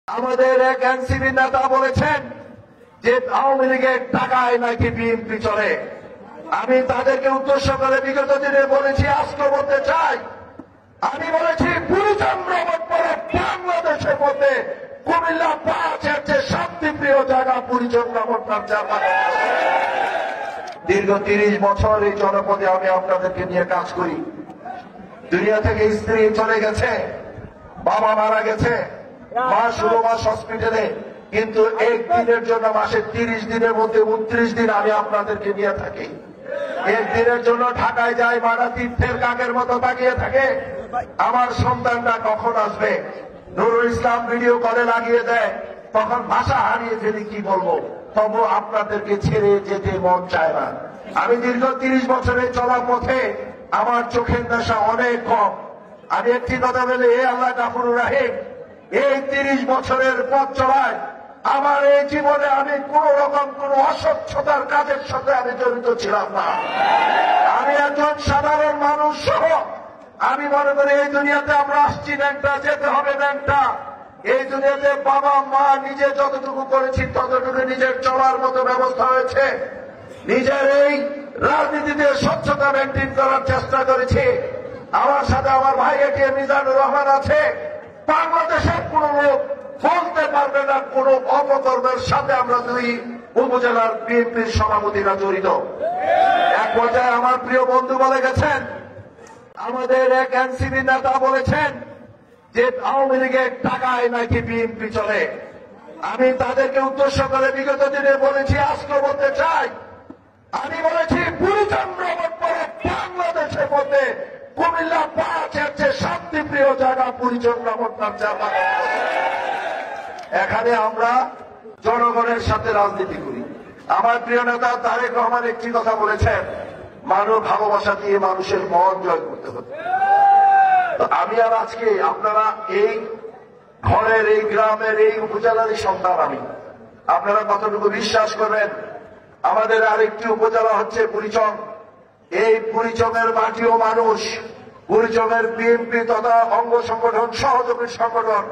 আমাদের এক এনসিপি নেতা বলেছেন যে আওয়ামী লীগের টাকায় নাকি বিএনপি চলে। আমি তাদেরকে উদ্দেশ্য করে বিগত দিনে বলেছি, আজকে বলতে চাই, আমি বলেছি বাংলাদেশের মধ্যে কুমিল্লা ৫-এর চেয়ে শান্তিপ্রিয় জায়গা বুড়িচং-ব্রাহ্মণবাড়িয়ার জায়গা। দীর্ঘ ৩০ বছর এই জনপদে আমি আপনাদেরকে নিয়ে কাজ করি। দুনিয়া থেকে স্ত্রী চলে গেছে, বাবা মারা গেছে, মা ১৬ মাস হসপিটালে, কিন্তু একদিনের জন্য মাসে ৩০ দিনের মধ্যে ২৯ দিন আমি আপনাদেরকে নিয়ে থাকি। একদিনের জন্য ঢাকায় যায়, মারা তীর্থের কাকের মতো তাকিয়ে থাকে আমার সন্তানরা কখন আসবে। নুরুল ইসলাম ভিডিও কলে লাগিয়ে দেয়, তখন ভাষা হারিয়ে ফেলি, কি বলবো, তবু আপনাদেরকে ছেড়ে যেতে মন চায় না। আমি দীর্ঘ ৩০ বছরের চলার পথে আমার চোখের নেশা অনেক কম। আমি একটি কথা বলি, এ আল্লাহ গাফুরুর রাহিম, এই ৩০ বছরের পথ চলায় আমার এই জীবনে আমি কোন রকম কোন অস্বচ্ছতার কাজের সাথে আমি জড়িত ছিলাম না। আমি একজন সাধারণ মানুষ সহ আমি মনে করি এই দুনিয়াতে আমরা আসছি ন্যাংটা, যেতে হবে ন্যাংটা। এই দুনিয়াতে বাবা মা নিজে যতটুকু করেছি ততটুকু নিজের চলার মতো ব্যবস্থা হয়েছে। নিজের এই রাজনীতিতে স্বচ্ছতা মেনটেন করার চেষ্টা করেছি। আমার সাথে আমার ভাই এটিএম মিজানুর রহমান আছে। বাংলাদেশের কোন লোক বলতে পারবে না কোন অপকর্মের সাথে আমরা দুই উপজেলার বিএনপির সভাপতিরা জড়িত। এক পর্যায়ে আমার প্রিয় বন্ধু বলে গেছেন, আমাদের এক এনসিপি নেতা বলেছেন যে আওয়ামী লীগের টাকায় নাকি বিএনপি চলে। আমি তাদেরকে উদ্দেশ্য করে বিগত দিনে বলেছি, আজকে বলতে চাই, আমি বলেছি বাংলাদেশের মধ্যে কুমিল্লা ৫-এর চেয়ে শান্তিপ্রিয় জায়গা বুড়িচং-ব্রাহ্মণবাড়িয়ার জায়গা। এখানে আমরা জনগণের সাথে রাজনীতি করি। আমার প্রিয় নেতা তারেক রহমান একটি কথা বলেছেন, মানব ভালোবাসা দিয়ে মানুষের মন জয় করতে হবে। আমি আর আজকে আপনারা এই ঘরের, এই গ্রামের, এই উপজেলারই সন্তান। আমি আপনারা কতটুকু বিশ্বাস করবেন, আমাদের আরেকটি উপজেলা হচ্ছে বুড়িচং। এই বুড়িচংয়ের মাটিও মানুষ, বুড়িচংয়ের বিএনপি তথা অঙ্গ সংগঠন, সহযোগী সংগঠন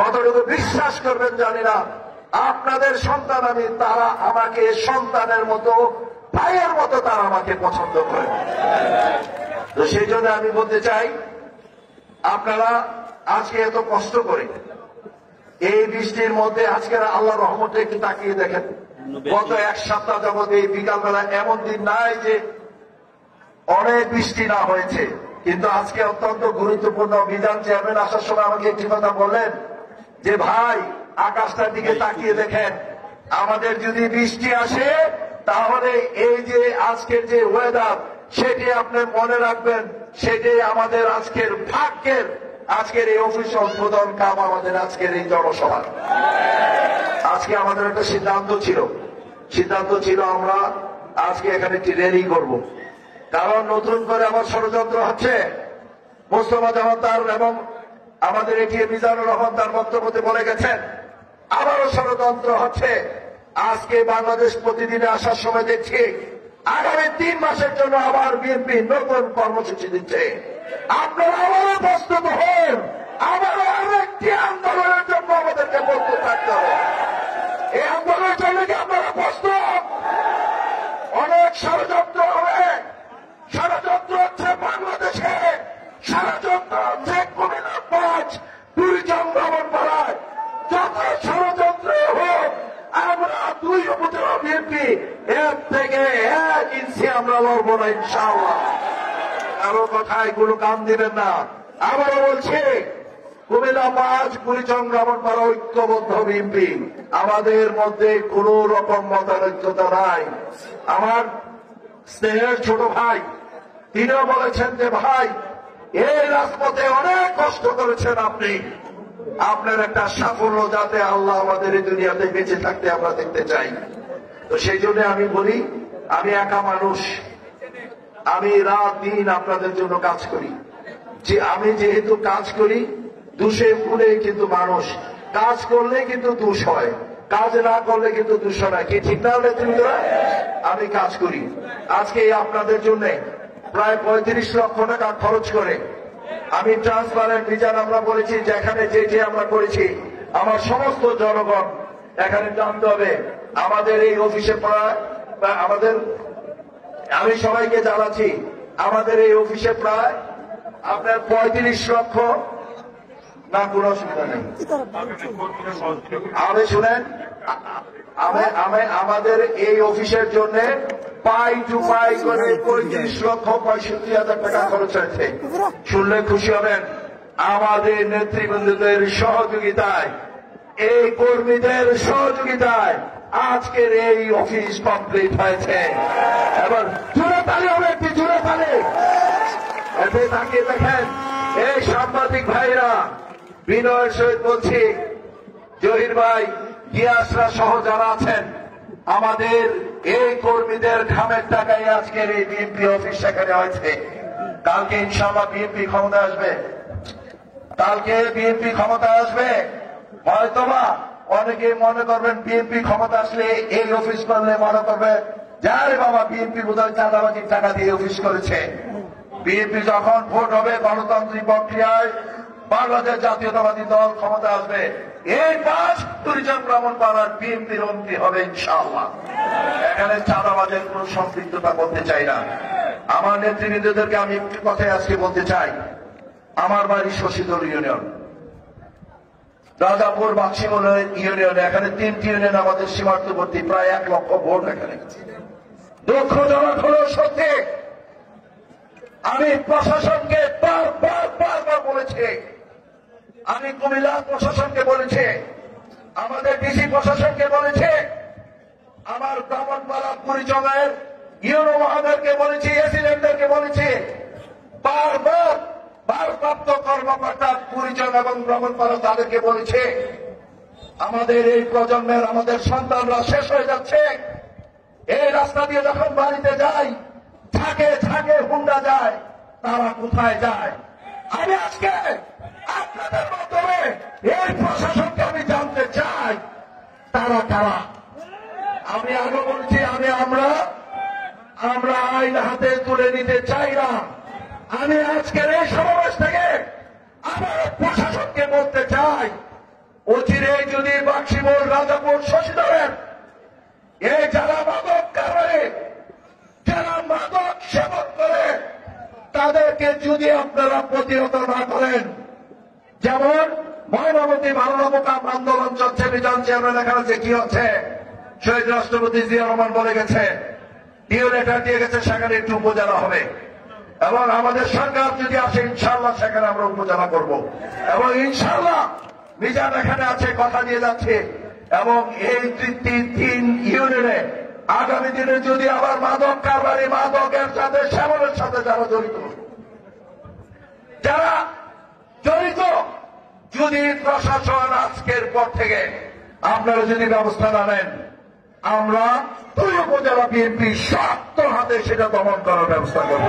কতটুকু বিশ্বাস করবেন জানি না, আপনাদের সন্তান আমি, তারা আমাকে সন্তানের মতো, ভাইয়ের মতো তারা আমাকে পছন্দ করে। তো সেই জন্য আমি বলতে চাই, আপনারা আজকে এত কষ্ট করে এই বৃষ্টির মধ্যে আজকের আল্লাহর রহমতে একটু তাকিয়ে দেখেন। গত এক সপ্তাহ যাবত এই বিকালবেলা এমন দিন নাই যে অনেক বৃষ্টি না হয়েছে, কিন্তু আজকে অত্যন্ত গুরুত্বপূর্ণ। বিধান চেয়ারম্যান আসার সময় আমাকে একটি কথা বললেন যে, ভাই আকাশটার দিকে তাকিয়ে দেখেন, আমাদের যদি বৃষ্টি আসে তাহলে এই যে আজকের যে ওয়েদার, সেটি আপনি মনে রাখবেন, সেটাই আমাদের আজকের ভাগ্যের, আজকের এই অফিস উদ্বোধন কাম, আমাদের আজকের এই জনসভা। আজকে আমাদের একটা সিদ্ধান্ত ছিল আমরা আজকে এখানে একটি র্যালি করব। কারণ নতুন করে আবার ষড়যন্ত্র হচ্ছে। মোস্তফা জামাতার এবং আমাদের এটিএম মিজানুর রহমান তার বক্তব্যতে বলে গেছেন, আবারও ষড়যন্ত্র হচ্ছে। আজকে বাংলাদেশ প্রতিদিনে আসার সময় দেখছি আগামী ৩ মাসের জন্য আবার বিএনপি নতুন কর্মসূচি দিচ্ছে। আপনারা আবারও প্রস্তুত হন, আবারও আরেকটি আন্দোলনের জন্য আমাদেরকে প্রস্তুত থাকতে হবে। এই আন্দোলনের জন্য কি আপনারা প্রস্তুত? অনেক ষড়যন্ত্র হবে। ষড়যন্ত্র হচ্ছে বাংলাদেশে, ষড়যন্ত্র হচ্ছে কুমিল্লা ৫, বুড়িচং-ব্রাহ্মণবাড়িয়ায়। যত ষড়যন্ত্র হোক, আমরা দুই উপজেলা বিএনপি এর থেকে ১ ইঞ্চি আমরা লড়বো না ইনশাআল্লাহ। কারো কথায় কোনো কান দিবেন না। আবারও বলছি, কুমিল্লা ৫, বুড়িচং-ব্রাহ্মণবাড়িয়া ঐক্যবদ্ধ বিএনপি, আমাদের মধ্যে কোন রকম মতানৈক্যতা নাই। আমার স্নেহের ছোট ভাই তিনিও বলেছেন যে, ভাই এই রাজপথে অনেক কষ্ট করেছেন আপনি, আপনার একটা সাফল্য যাতে আল্লাহ আমাদের এই দুনিয়াতে বেঁচে থাকতে আমরা দেখতে চাই। তো সেই জন্য আমি বলি, আমি একা মানুষ, আমি রাত দিন আপনাদের জন্য কাজ করি। যে আমি যেহেতু কাজ করি, দোষে ভুলে কিন্তু মানুষ, কাজ করলে কিন্তু দোষ হয়, কাজ না করলে কিন্তু দোষ হয় না। কি ঠিক না? আমি কাজ করি। আজকে আপনাদের জন্য প্রায় ৩৫ লক্ষ টাকা খরচ করে আমি ট্রান্সপারেন্ট ভিশন আমরা বলেছি, যেখানে যেটি আমরা করেছি আমার সমস্ত জনগণ এখানে জানতে হবে আমাদের এই অফিসে প্রায় আমি সবাইকে জানাচ্ছি আমাদের এই অফিসে প্রায় আপনার 35 লক্ষ না কোনো অসুবিধা নেই। আমি শুনেন আমাদের এই অফিসের জন্য পাই টু পাই করে 35,65,000 টাকা খরচ হয়েছে। শুনলে খুশি হবেন আমাদের নেতৃবৃন্দদের সহযোগিতায়, এই কর্মীদের সহযোগিতায় আজকের এই অফিস কমপ্লিট হয়েছে। এবার জোরে তালি হবে, একটি জোরে তালি। এতে তাকিয়ে দেখেন এই সাংবাদিক ভাইরা, বিনয়ের সহিত বলছি, জহির ভাই, গিয়াসরা সহ যারা আছেন, আমাদের এই কর্মীদের ঘামের টাকায় আজকের এই বিএনপি অফিস সেখানে হয়েছে। কালকে ইনশাআল্লাহ বিএনপি ক্ষমতা আসবে, কালকে বিএনপি ক্ষমতা আসবে। হয়তোবা অনেকে মনে করবেন বিএনপি ক্ষমতা আসলে এই অফিস করলে মনে করবে যারে বাবা বিএনপি বোধহয় চাঁদাবাজির টাকা দিয়ে অফিস করেছে। বিএনপি যখন ভোট হবে গণতান্ত্রিক প্রক্রিয়ায় বাংলাদেশ জাতীয়তাবাদী দল ক্ষমতা আসবে, এই 5 ট্যুরিজম ব্রাহ্মণপাড়ার বিএনপির মন্ত্রী হবে ইনশাআল্লাহ। এখানে চাঁদাবাজের কোন সম্পৃক্ততা করতে চাই না। আমার নেতৃবৃন্দদেরকে আমি একটি কথাই আজকে বলতে চাই। আমার বাড়ি শশীদল ইউনিয়ন, রাজাপুর বাক্সিমল ইউনিয়নে, এখানে 3টি ইউনিয়ন আমাদের সীমান্তবর্তী, প্রায় 1 লক্ষ ভোট। এখানে দুঃখজনক হল সত্যি, আমি প্রশাসনকে বারবার বলেছি, আমি কুমিল্লা প্রশাসনকে বলেছি, আমাদের ডিসি প্রশাসনকে বলেছে, আমার ব্রাহ্মণপাড়া পরিচয়ের ইউনো মহাদেরকে বলেছি, এসিডেন্টদেরকে বলেছি, বারবার ভারপ্রাপ্ত কর্মকর্তা পরিচয় এবং ব্রাহ্মণপাড়া তাদেরকে বলেছে, আমাদের এই প্রজন্মের আমাদের সন্তানরা শেষ হয়ে যাচ্ছে। এই রাস্তা দিয়ে যখন বাড়িতে যাই, ঝাঁকে ঝাঁকে হুন্ডা যায়, তারা কোথায় যায়? আমি আজকে আপনাদের মাধ্যমে এই প্রশাসনকে আমি জানতে চাই তারা কারা। আমি আগে বলছি, আমরা আইন হাতে তুলে নিতে চাই না। আমি আজকের এই সমাবেশ থেকে আমার প্রশাসনকে বলতে চাই, অচিরে যদি বাক্সিমল, রাজাপুর, শশীদলের এই যারা মাদক কারণে, যারা মাদক সেবন করে, তাদেরকে যদি আপনারা প্রতিহত না করেন, যেমন ময়নামতি ভালো মোকাম আন্দোলন চলছে, বিধান চেয়ারম্যান এখানে যে কি হচ্ছে, শহীদ রাষ্ট্রপতি জিয়া রহমান বলে গেছে, ডিও লেটার দিয়ে গেছে, সেখানে একটু উপজেলা হবে। এবং আমাদের সরকার যদি আসে ইনশাআল্লাহ সেখানে আমরা উপজেলা করব। এবং ইনশাআল্লাহ মিজান এখানে আছে, কথা দিয়ে যাচ্ছে। এবং এই 3 ইউনিয়নে আগামী দিনে যদি আবার মাদক কারবারি, মাদকের সাথে সেবনের সাথে যারা জড়িত, যদি প্রশাসন আজকের পর থেকে আপনারা যদি ব্যবস্থা না নেন, আমরা 2 উপজেলা বিএনপি শক্ত হাতে সেটা দমন করার ব্যবস্থা করব।